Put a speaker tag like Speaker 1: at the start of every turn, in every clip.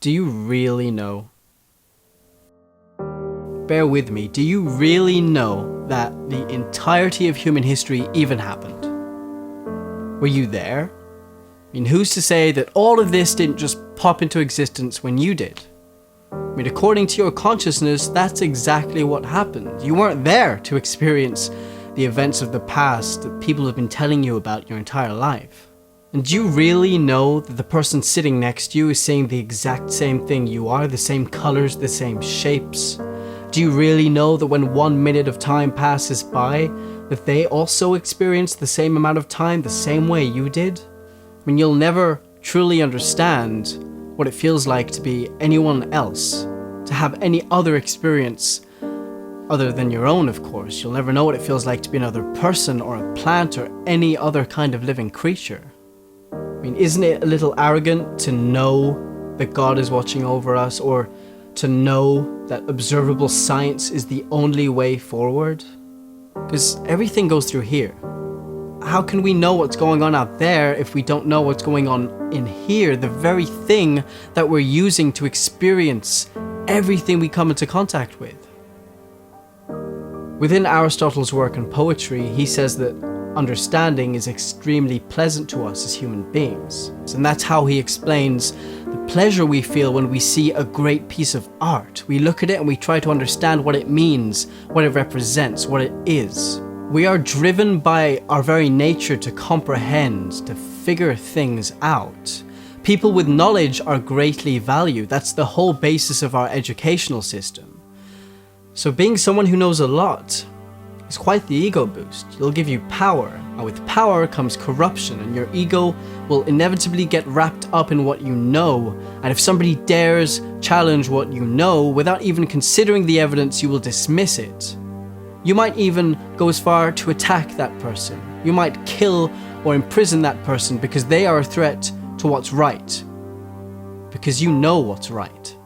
Speaker 1: Do you really know? Bear with me, do you really know that the entirety of human history even happened? Were you there? I mean, who's to say that all of this didn't just pop into existence when you did? I mean, according to your consciousness, that's exactly what happened. You weren't there to experience the events of the past that people have been telling you about your entire life. And do you really know that the person sitting next to you is saying the exact same thing you are, the same colors, the same shapes? Do you really know that when 1 minute of time passes by, that they also experience the same amount of time the same way you did? I mean, you'll never truly understand what it feels like to be anyone else, to have any other experience other than your own, of course. You'll never know what it feels like to be another person or a plant or any other kind of living creature. I mean, isn't it a little arrogant to know that God is watching over us, or to know that observable science is the only way forward? Because everything goes through here. How can we know what's going on out there if we don't know what's going on in here, the very thing that we're using to experience everything we come into contact with? Within Aristotle's work on poetry, he says that understanding is extremely pleasant to us as human beings. And that's how he explains the pleasure we feel when we see a great piece of art. We look at it and we try to understand what it means, what it represents, what it is. We are driven by our very nature to comprehend, to figure things out. People with knowledge are greatly valued. That's the whole basis of our educational system. So being someone who knows a lot is quite the ego boost. It'll give you power, and with power comes corruption, and your ego will inevitably get wrapped up in what you know, and if somebody dares challenge what you know without even considering the evidence, you will dismiss it. You might even go as far to attack that person. You might kill or imprison that person because they are a threat to what's right. Because you know what's right.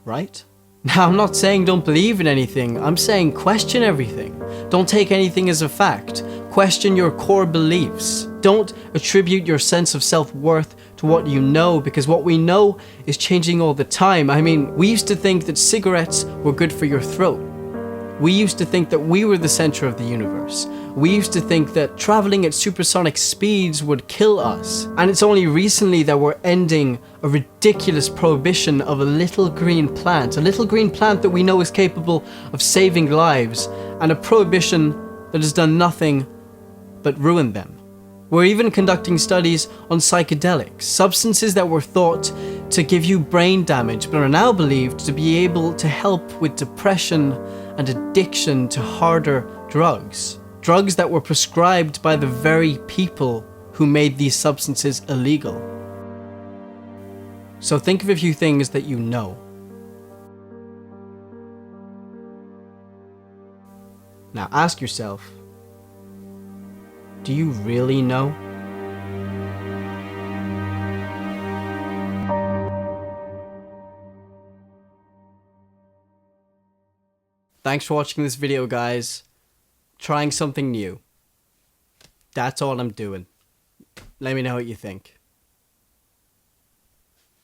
Speaker 1: Right? Now, I'm not saying don't believe in anything. I'm saying question everything. Don't take anything as a fact. Question your core beliefs. Don't attribute your sense of self-worth to what you know, because what we know is changing all the time. I mean, we used to think that cigarettes were good for your throat. We used to think that we were the center of the universe. We used to think that traveling at supersonic speeds would kill us. And it's only recently that we're ending a ridiculous prohibition of a little green plant that we know is capable of saving lives, and a prohibition that has done nothing but ruin them. We're even conducting studies on psychedelics, substances that were thought to give you brain damage, but are now believed to be able to help with depression and addiction to harder drugs. Drugs that were prescribed by the very people who made these substances illegal. So think of a few things that you know. Now ask yourself, do you really know? Thanks for watching this video, guys. Trying something new. That's all I'm doing. Let me know what you think.